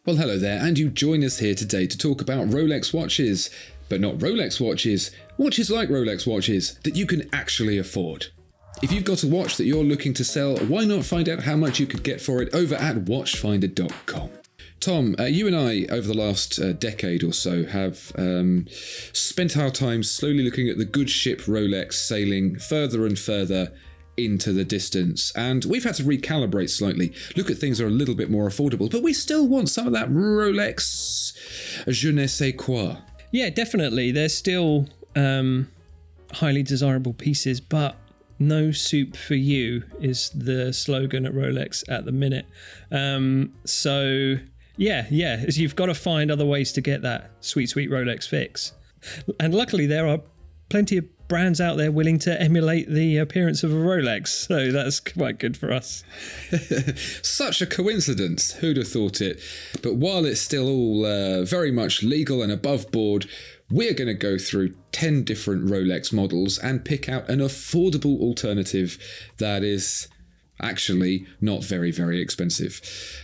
Well, hello there, and you join us here today to talk about Rolex watches, but not Rolex watches, watches like Rolex watches that you can actually afford. If you've got a watch that you're looking to sell, why not find out how much you could get for it over at watchfinder.com. Tom, you and I, over the last decade or so, have spent our time slowly looking at the good ship Rolex sailing further and further into the distance, and we've had to recalibrate slightly, look at things that are a little bit more affordable, but we still want some of that Rolex je ne sais quoi. Yeah, definitely. They're still highly desirable pieces, but no soup for you is the slogan at Rolex at the minute. So you've got to find other ways to get that sweet Rolex fix. And luckily there are plenty of brands out there willing to emulate the appearance of a Rolex, so that's quite good for us. Such a coincidence, who'd have thought it? But while it's still all very much legal and above board, we're going to go through 10 different Rolex models and pick out an affordable alternative that is actually not very, very expensive.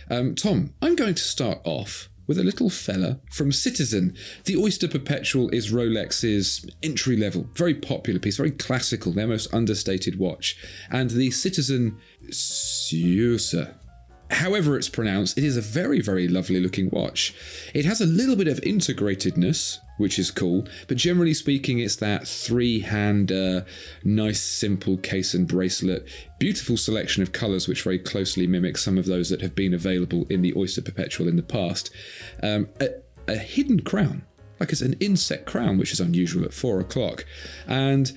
Tom, I'm going to start off with a little fella from Citizen. The Oyster Perpetual is Rolex's entry-level, very popular piece, very classical, their most understated watch. And the Citizen Seiko, however it's pronounced, it is a very, very lovely looking watch. It has a little bit of integratedness, which is cool, but generally speaking, it's that three-hander, nice, simple case and bracelet, beautiful selection of colours which very closely mimic some of those that have been available in the Oyster Perpetual in the past. A hidden crown, like it's an inset crown, which is unusual at 4 o'clock. And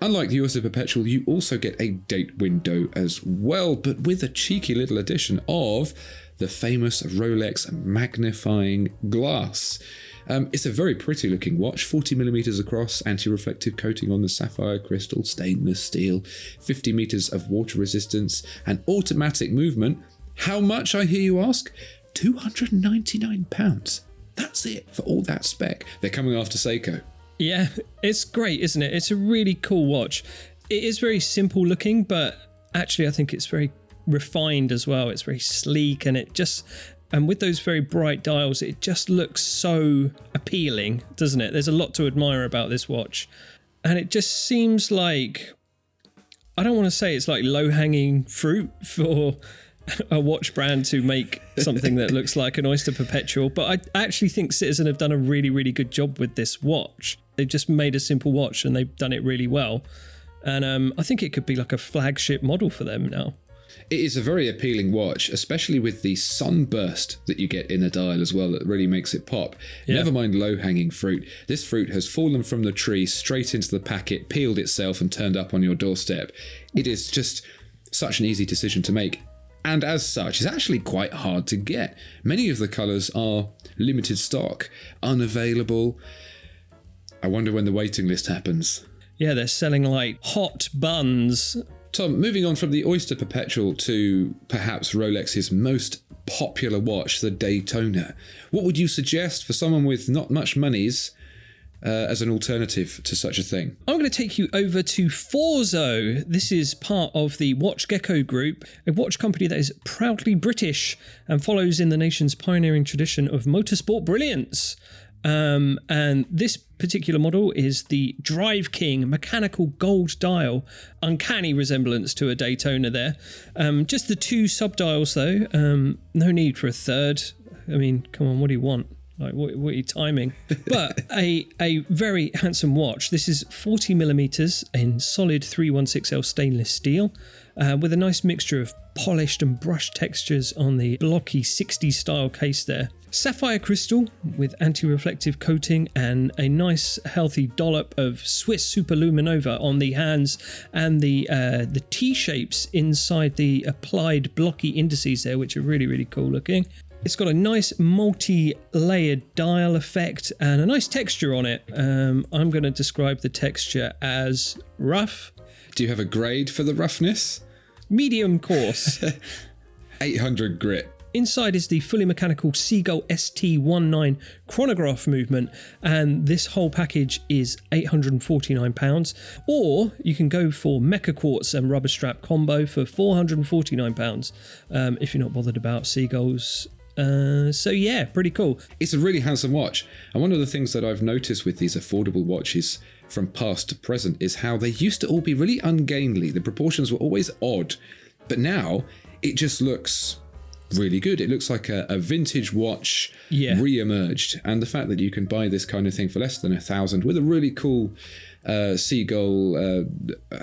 unlike the Oyster Perpetual, you also get a date window as well, but with a cheeky little addition of the famous Rolex magnifying glass. It's a very pretty looking watch, 40mm across, anti-reflective coating on the sapphire crystal, stainless steel, 50 meters of water resistance, and automatic movement. How much, I hear you ask? £299. That's it for all that spec. They're coming after Seiko. Yeah, it's great, isn't it? It's a really cool watch. It is very simple looking, but actually I think it's very refined as well. It's very sleek, and with those very bright dials, it just looks so appealing, doesn't it? There's a lot to admire about this watch. And it just seems like, I don't want to say it's like low-hanging fruit for a watch brand to make something that looks like an Oyster Perpetual, but I actually think Citizen have done a really, really good job with this watch. They've just made a simple watch and they've done it really well. And I think it could be like a flagship model for them now. It is a very appealing watch, especially with the sunburst that you get in the dial as well, that really makes it pop. Yeah. Never mind low-hanging fruit. This fruit has fallen from the tree straight into the packet, peeled itself and turned up on your doorstep. It is just such an easy decision to make. And as such, it's actually quite hard to get. Many of the colours are limited stock, unavailable. I wonder when the waiting list happens. Yeah, they're selling like hot buns. Tom, moving on from the Oyster Perpetual to perhaps Rolex's most popular watch, the Daytona. What would you suggest for someone with not much monies as an alternative to such a thing? I'm going to take you over to Forzo. This is part of the Watch Gecko Group, a watch company that is proudly British and follows in the nation's pioneering tradition of motorsport brilliance. And this particular model is the Drive King mechanical gold dial. Uncanny resemblance to a Daytona there. Just the two sub-dials though. No need for a third. I mean, come on, what do you want? Like, what are you timing? But a very handsome watch. This is 40mm in solid 316L stainless steel, with a nice mixture of polished and brushed textures on the blocky 60s style case there. Sapphire crystal with anti-reflective coating and a nice healthy dollop of Swiss Superluminova on the hands and the T-shapes inside the applied blocky indices there, which are really, really cool looking. It's got a nice multi-layered dial effect and a nice texture on it. I'm going to describe the texture as rough. Do you have a grade for the roughness? Medium coarse. 800 grit. Inside is the fully mechanical Seagull ST19 chronograph movement, and this whole package is £849. Or you can go for Mecha Quartz and rubber strap combo for £449 if you're not bothered about Seagull's So yeah, pretty cool. It's a really handsome watch. And one of the things that I've noticed with these affordable watches from past to present is how they used to all be really ungainly. The proportions were always odd. But now it just looks really good. It looks like a vintage watch re-emerged. And the fact that you can buy this kind of thing for less than $1,000 with a really cool seagull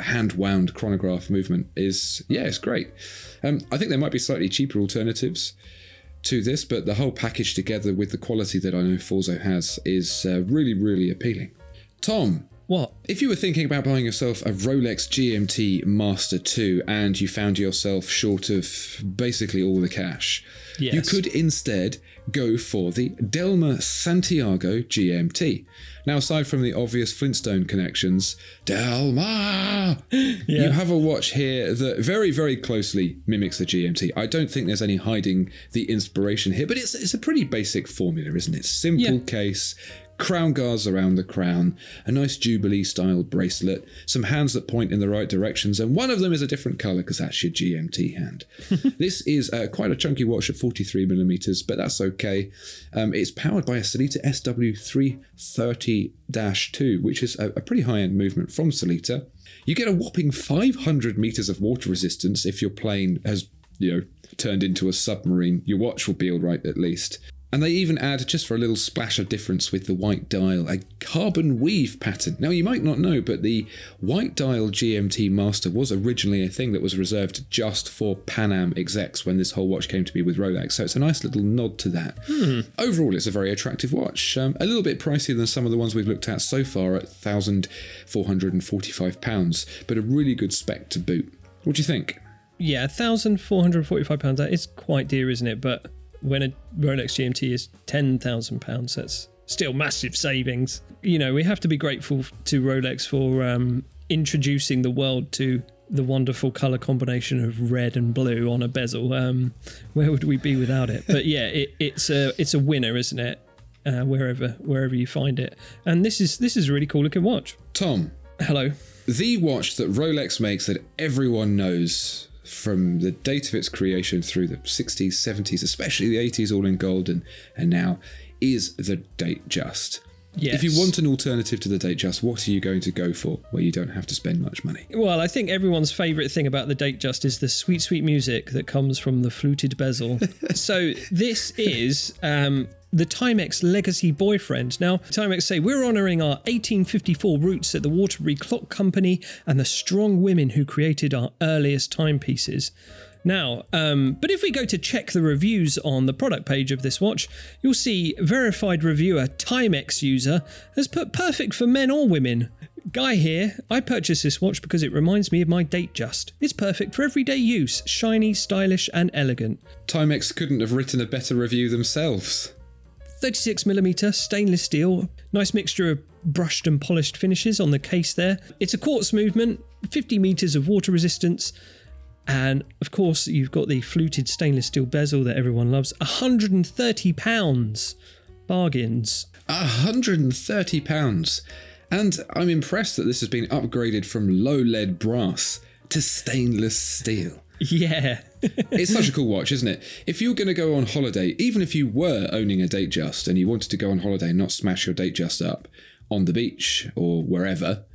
hand-wound chronograph movement is, it's great. I think there might be slightly cheaper alternatives to this, but the whole package together with the quality that I know Forzo has is really, really appealing. Tom, what? If you were thinking about buying yourself a Rolex GMT Master 2 and you found yourself short of basically all the cash, you could instead go for the Delma Santiago GMT. Now, aside from the obvious Flintstone connections, Delma! You have a watch here that very, very closely mimics the GMT. I don't think there's any hiding the inspiration here, but it's a pretty basic formula, isn't it? Simple case, crown guards around the crown, a nice Jubilee-style bracelet, some hands that point in the right directions, and one of them is a different colour because that's your GMT hand. This is quite a chunky watch at 43mm, but that's okay. It's powered by a Sellita SW330-2, which is a pretty high-end movement from Sellita. You get a whopping 500 metres of water resistance if your plane has, turned into a submarine. Your watch will be all right at least. And they even add, just for a little splash of difference with the white dial, a carbon weave pattern. Now, you might not know, but the white dial GMT Master was originally a thing that was reserved just for Pan Am execs when this whole watch came to be with Rolex. So it's a nice little nod to that. Overall, it's a very attractive watch. A little bit pricier than some of the ones we've looked at so far at £1,445, but a really good spec to boot. What do you think? Yeah, £1,445, that is quite dear, isn't it? But when a Rolex GMT is £10,000, that's still massive savings. We have to be grateful to Rolex for introducing the world to the wonderful colour combination of red and blue on a bezel. Where would we be without it? But yeah, it's a winner, isn't it? Wherever you find it. And this is a really cool looking watch. Tom. Hello. The watch that Rolex makes that everyone knows from the date of its creation through the 60s, 70s, especially the 80s, all in gold, and now, is the Datejust. Yes. If you want an alternative to the Datejust, what are you going to go for where you don't have to spend much money? Well, I think everyone's favourite thing about the Datejust is the sweet, sweet music that comes from the fluted bezel. So this is the Timex legacy boyfriend. Now, Timex say, we're honouring our 1854 roots at the Waterbury Clock Company and the strong women who created our earliest timepieces. Now, but if we go to check the reviews on the product page of this watch, you'll see verified reviewer Timex user has put perfect for men or women. Guy here, I purchased this watch because it reminds me of my Datejust. It's perfect for everyday use, shiny, stylish and elegant. Timex couldn't have written a better review themselves. 36mm stainless steel, nice mixture of brushed and polished finishes on the case there. It's a quartz movement, 50 metres of water resistance, and of course you've got the fluted stainless steel bezel that everyone loves. £130. Bargains. £130. And I'm impressed that this has been upgraded from low lead brass to stainless steel. Yeah. It's such a cool watch, isn't it? If you're going to go on holiday, even if you were owning a Datejust and you wanted to go on holiday and not smash your Datejust up on the beach or wherever,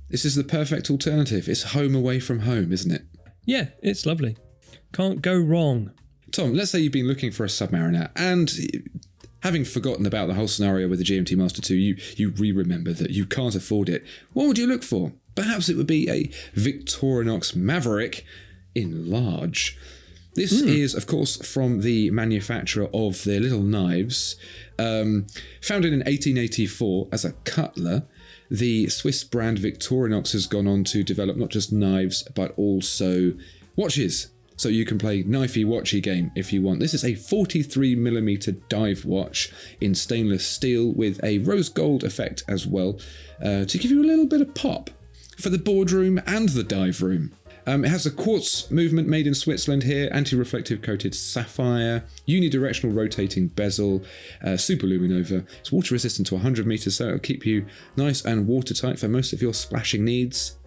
this is the perfect alternative. It's home away from home, isn't it? Yeah, it's lovely. Can't go wrong. Tom, let's say you've been looking for a Submariner and having forgotten about the whole scenario with the GMT Master 2, you re-remember that you can't afford it. What would you look for? Perhaps it would be a Victorinox Maverick in large. This is, of course, from the manufacturer of their little knives. Founded in 1884 as a cutler, the Swiss brand Victorinox has gone on to develop not just knives, but also watches. So you can play knifey-watchy game if you want. This is a 43mm dive watch in stainless steel with a rose gold effect as well, to give you a little bit of pop for the boardroom and the dive room. It has a quartz movement made in Switzerland here, anti-reflective coated sapphire, unidirectional rotating bezel, super luminova. It's water resistant to 100 metres, so it'll keep you nice and watertight for most of your splashing needs.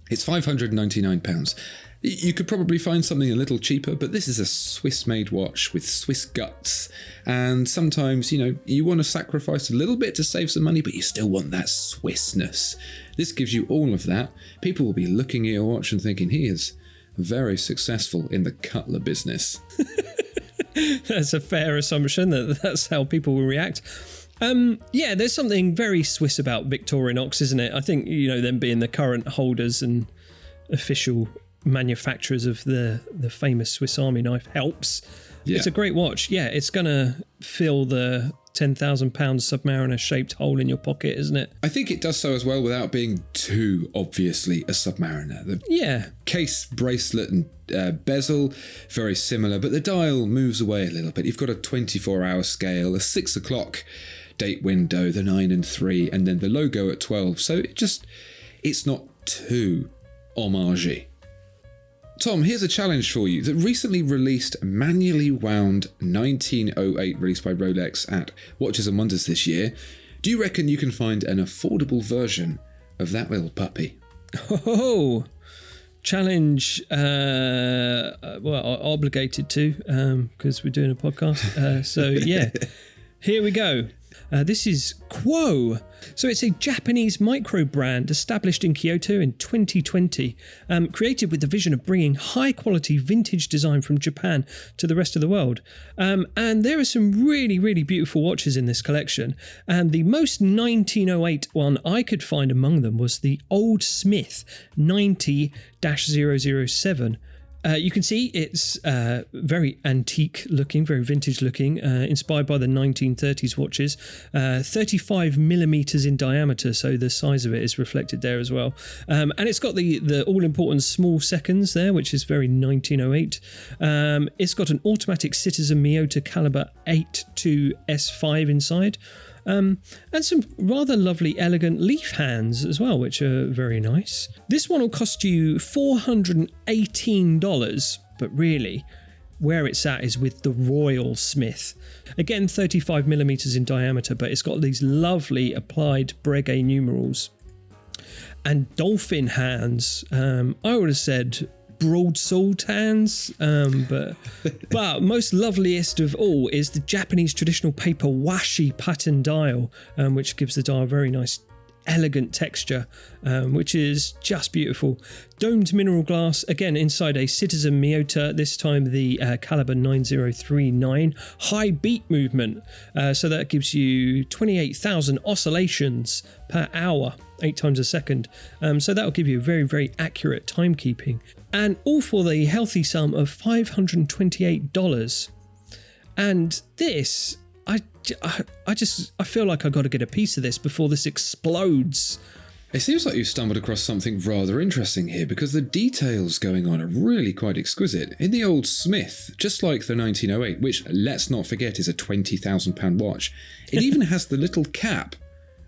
It's £599. You could probably find something a little cheaper, but this is a Swiss-made watch with Swiss guts. And sometimes, you want to sacrifice a little bit to save some money, but you still want that Swissness. This gives you all of that. People will be looking at your watch and thinking, he is very successful in the cutler business. That's a fair assumption that's how people will react. There's something very Swiss about Victorinox, isn't it? I think, them being the current holders and official manufacturers of the famous Swiss Army knife helps. Yeah. It's a great watch. Yeah, it's going to fill the 10,000 pound Submariner shaped hole in your pocket, isn't it? I think it does so as well without being too obviously a Submariner. The case, bracelet and bezel, very similar, but the dial moves away a little bit. You've got a 24-hour scale, a 6 o'clock date window, the 9 and 3, and then the logo at 12. So it's not too homage. Tom, here's a challenge for you. The recently released manually wound 1908 released by Rolex at Watches and Wonders this year. Do you reckon you can find an affordable version of that little puppy? Oh, challenge. Obligated to, because we're doing a podcast. Here we go. This is Quo. So it's a Japanese micro brand established in Kyoto in 2020, created with the vision of bringing high quality vintage design from Japan to the rest of the world. And there are some really, really beautiful watches in this collection. And the most 1908 one I could find among them was the Old Smith 90-007. You can see it's very antique looking, very vintage looking, inspired by the 1930s watches, 35 millimeters in diameter, so the size of it is reflected there as well. And it's got the all-important small seconds there, which is very 1908. It's got an automatic Citizen Miyota caliber 8.2 S5 inside. And some rather lovely elegant leaf hands as well, which are very nice. This one will cost you $418, but really where it's at is with the Royal Smith. Again, 35 millimeters in diameter, but it's got these lovely applied Breguet numerals and dolphin hands. I would have said broadsword hands, but most loveliest of all is the Japanese traditional paper washi pattern dial, which gives the dial a very nice elegant texture, which is just beautiful. Domed mineral glass, again inside a Citizen Miyota, this time the caliber 9039, high beat movement, so that gives you 28,000 oscillations per hour, 8 times a second, so that will give you very, very accurate timekeeping, and all for the healthy sum of $528. And this, I feel like I've got to get a piece of this before this explodes. It seems like you've stumbled across something rather interesting here, because the details going on are really quite exquisite. In the Old Smith, just like the 1908, which, let's not forget, is a £20,000 watch, it even has the little cap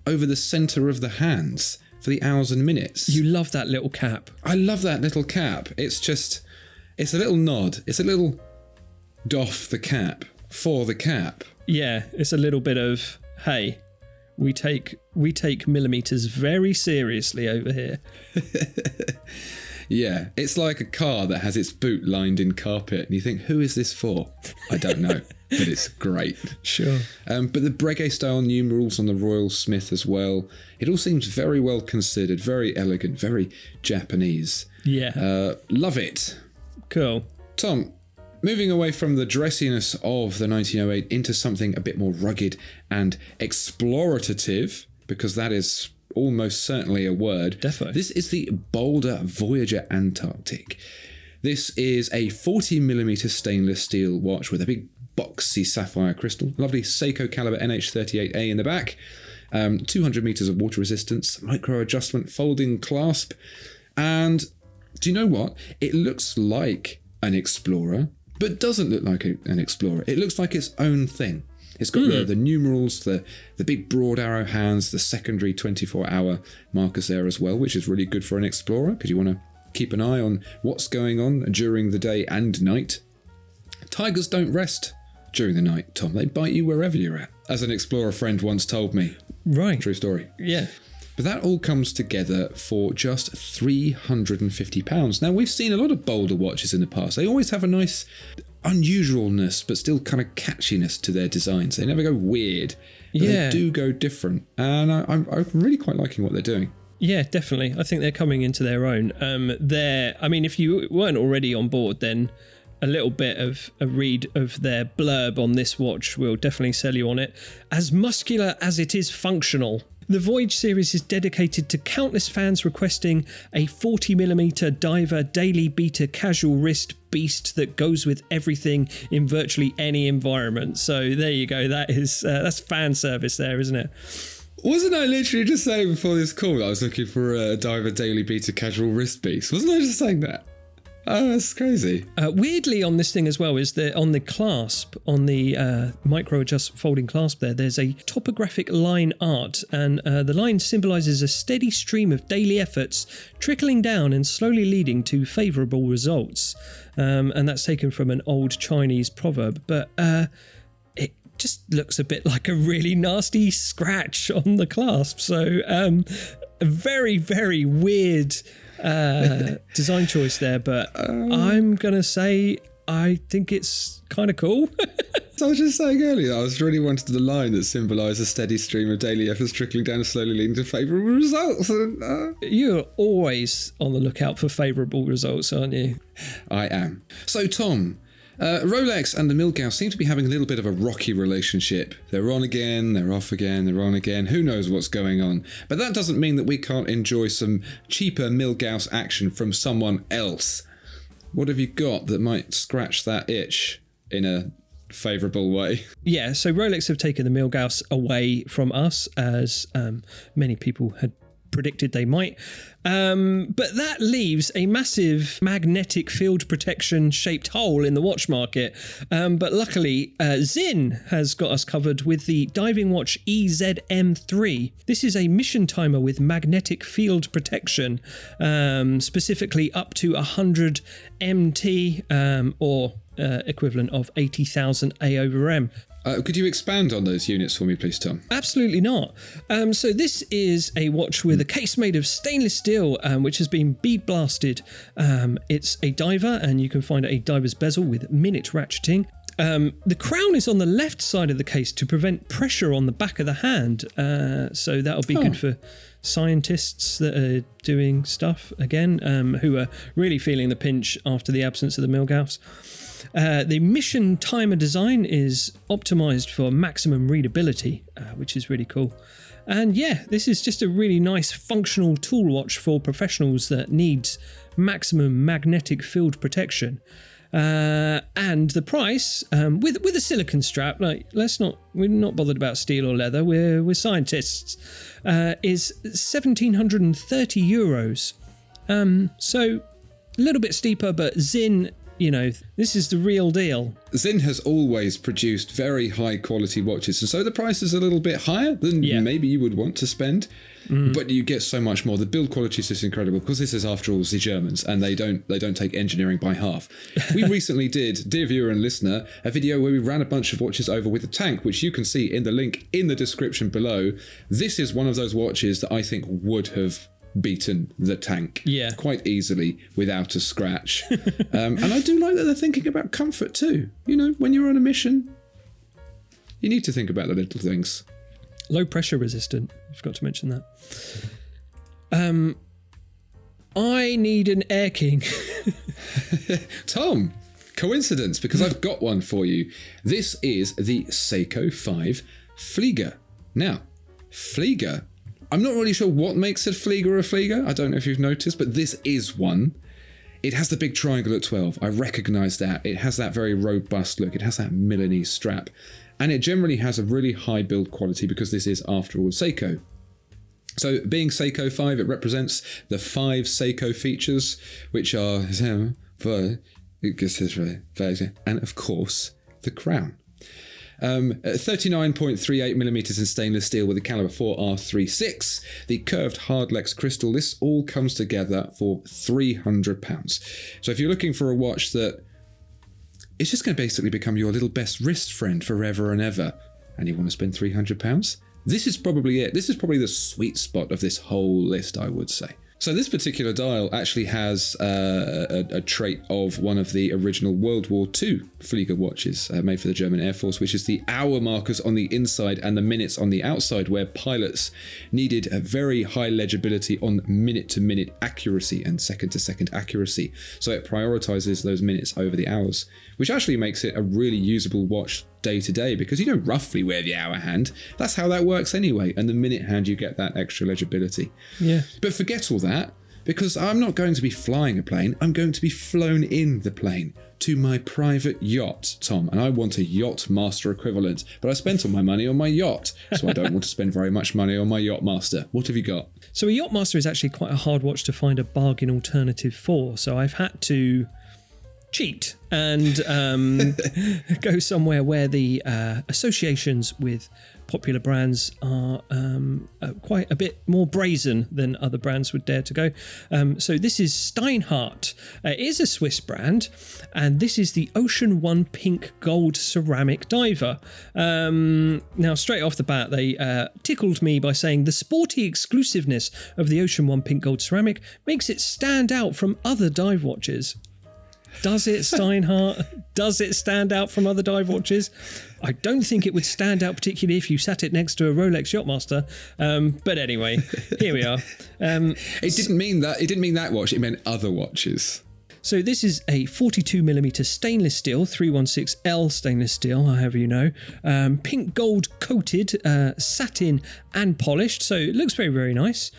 over the centre of the hands for the hours and minutes. You love that little cap. I love that little cap. It's a little nod. It's a little doff the cap for the cap. Yeah, it's a little bit of, hey, we take millimeters very seriously over here. Yeah, it's like a car that has its boot lined in carpet, and you think, who is this for? I don't know, but it's great. Sure. But the Breguet-style numerals on the Royal Smith as well, it all seems very well considered, very elegant, very Japanese. Yeah. Love it. Cool. Tom, moving away from the dressiness of the 1908 into something a bit more rugged and explorative, because that is almost certainly a word. Definitely. This is the Boulder Voyager Antarctic. This is a 40mm stainless steel watch with a big boxy sapphire crystal. Lovely Seiko caliber NH38A in the back. 200 meters of water resistance, micro adjustment folding clasp. And do you know what? It looks like an Explorer, but doesn't look like an Explorer. It looks like its own thing. It's got the numerals, the big broad arrow hands, the secondary 24-hour markers there as well, which is really good for an Explorer because you want to keep an eye on what's going on during the day and night. Tigers don't rest during the night, Tom. They bite you wherever you're at, as an Explorer friend once told me. Right. True story. Yeah. But that all comes together for just £350. Now, we've seen a lot of Boulder watches in the past. They always have a nice unusualness, but still kind of catchiness to their designs. They never go weird, but they do go different. And I'm really quite liking what they're doing. Yeah, definitely. I think they're coming into their own. If you weren't already on board, then a little bit of a read of their blurb on this watch will definitely sell you on it. As muscular as it is functional. The Voyage series is dedicated to countless fans requesting a 40mm diver daily beater casual wrist beast that goes with everything in virtually any environment. So there you go. That's fan service there, isn't it? Wasn't I literally just saying before this call that I was looking for a diver daily beater casual wrist beast? Wasn't I just saying that? Oh, that's crazy. Weirdly on this thing as well is that on the clasp, on the micro adjust folding clasp there's a topographic line art, and the line symbolises a steady stream of daily efforts trickling down and slowly leading to favourable results. And that's taken from an old Chinese proverb, but it just looks a bit like a really nasty scratch on the clasp. So a very, very weird design choice there, but I'm gonna say I think it's kind of cool. So I was just saying earlier, I was really wanted the line that symbolised a steady stream of daily efforts trickling down and slowly leading to favourable results. You're always on the lookout for favourable results, aren't you? I am. So Tom, Rolex and the Milgauss seem to be having a little bit of a rocky relationship. They're on again, they're off again, they're on again. Who knows what's going on? But that doesn't mean that we can't enjoy some cheaper Milgauss action from someone else. What have you got that might scratch that itch in a favourable way? Yeah, so Rolex have taken the Milgauss away from us, as many people had predicted they might. But that leaves a massive magnetic field protection shaped hole in the watch market. But luckily, Zinn has got us covered with the diving watch EZM3. This is a mission timer with magnetic field protection, specifically up to 100 MT, or equivalent of 80,000 A/M. Could you expand on those units for me, please, Tom? Absolutely not. So this is a watch with a case made of stainless steel, which has been bead blasted. It's a diver, and you can find a diver's bezel with minute ratcheting. The crown is on the left side of the case to prevent pressure on the back of the hand. So that'll be good for scientists that are doing stuff, again, who are really feeling the pinch after the absence of the Milgauss. The mission timer design is optimized for maximum readability, which is really cool. And yeah, this is just a really nice functional tool watch for professionals that needs maximum magnetic field protection. And the price, with a silicone strap, we're not bothered about steel or leather, we're scientists, is €1,730. So a little bit steeper, but Zinn, this is the real deal. Zinn has always produced very high quality watches, and so the price is a little bit higher than maybe you would want to spend, but you get so much more. The build quality is just incredible, because this is, after all, the Germans, and they don't take engineering by half. We recently did, dear viewer and listener, a video where we ran a bunch of watches over with a tank, which you can see in the link in the description below. This is one of those watches that I think would have beaten the tank quite easily without a scratch. And I do like that they're thinking about comfort too. When you're on a mission, you need to think about the little things. Low pressure resistant, I forgot to mention that. I need an Air King. Tom, coincidence, because I've got one for you. This is the Seiko 5 Flieger. Now, Flieger, I'm not really sure what makes a Flieger. I don't know if you've noticed, but this is one. It has the big triangle at 12. I recognise that. It has that very robust look. It has that Milanese strap. And it generally has a really high build quality, because this is, after all, Seiko. So being Seiko 5, it represents the 5 Seiko features, which are, and of course, the crown. 39.38mm in stainless steel with a caliber 4R36, the curved hardlex crystal. This all comes together for £300. So if you're looking for a watch that is just going to basically become your little best wrist friend forever and ever, and you want to spend £300, This is probably it. This is probably the sweet spot of this whole list, I would say. So this particular dial actually has a trait of one of the original World War II Flieger watches made for the German Air Force, which is the hour markers on the inside and the minutes on the outside, where pilots needed a very high legibility on minute-to-minute accuracy and second-to-second accuracy. So it prioritizes those minutes over the hours, which actually makes it a really usable watch day to day, because you know roughly where the hour hand, that's how that works anyway, and the minute hand you get that extra legibility. Yeah. But forget all that, because I'm not going to be flying a plane, I'm going to be flown in the plane to my private yacht, Tom, and I want a Yacht Master equivalent, but I spent all my money on my yacht, so I don't want to spend very much money on my Yacht Master. What have you got? So a Yacht Master is actually quite a hard watch to find a bargain alternative for, so I've had to cheat and go somewhere where the associations with popular brands are quite a bit more brazen than other brands would dare to go. So this is Steinhardt. It is a Swiss brand, and this is the Ocean One Pink Gold Ceramic Diver. Now, straight off the bat, they tickled me by saying the sporty exclusiveness of the Ocean One Pink Gold Ceramic makes it stand out from other dive watches. Does it, Steinhardt? Does it stand out from other dive watches? I don't think it would stand out particularly if you sat it next to a Rolex Yachtmaster. But anyway, here we are. It didn't mean that. It didn't mean that watch. It meant other watches. So this is a 42mm stainless steel, 316L stainless steel, however you know. Pink gold coated, satin and polished. So it looks very, very nice.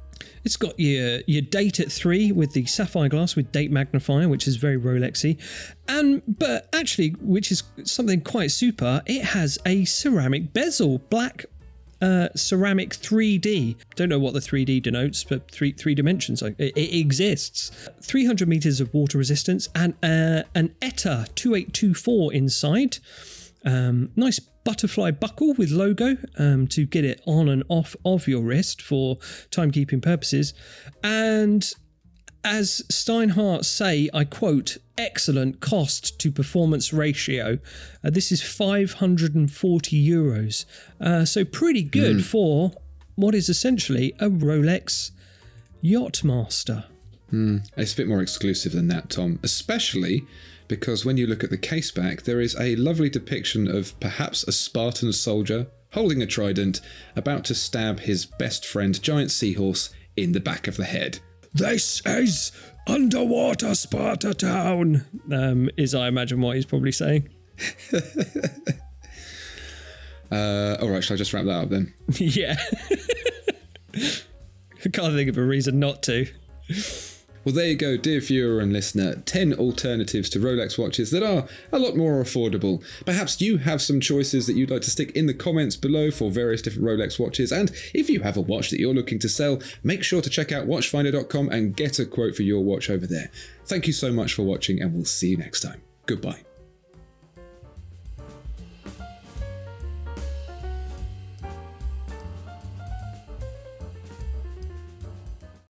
It's got your date at 3 with the sapphire glass with date magnifier, which is very Rolexy. But actually, which is something quite super, it has a ceramic bezel, black ceramic 3D. Don't know what the 3D denotes, but three dimensions. It exists. 300 meters of water resistance and an ETA 2824 inside. Nice butterfly buckle with logo to get it on and off of your wrist for timekeeping purposes. And as Steinhardt say, I quote, excellent cost to performance ratio. This is 540 euros. So pretty good for what is essentially a Rolex Yachtmaster. It's a bit more exclusive than that, Tom, especially because when you look at the case back, there is a lovely depiction of perhaps a Spartan soldier holding a trident about to stab his best friend, Giant Seahorse, in the back of the head. This is underwater Sparta town, is I imagine what he's probably saying. All right, shall I just wrap that up then? Yeah. I can't think of a reason not to. Well, there you go, dear viewer and listener. 10 alternatives to Rolex watches that are a lot more affordable. Perhaps you have some choices that you'd like to stick in the comments below for various different Rolex watches. And if you have a watch that you're looking to sell, make sure to check out watchfinder.com and get a quote for your watch over there. Thank you so much for watching, and we'll see you next time. Goodbye.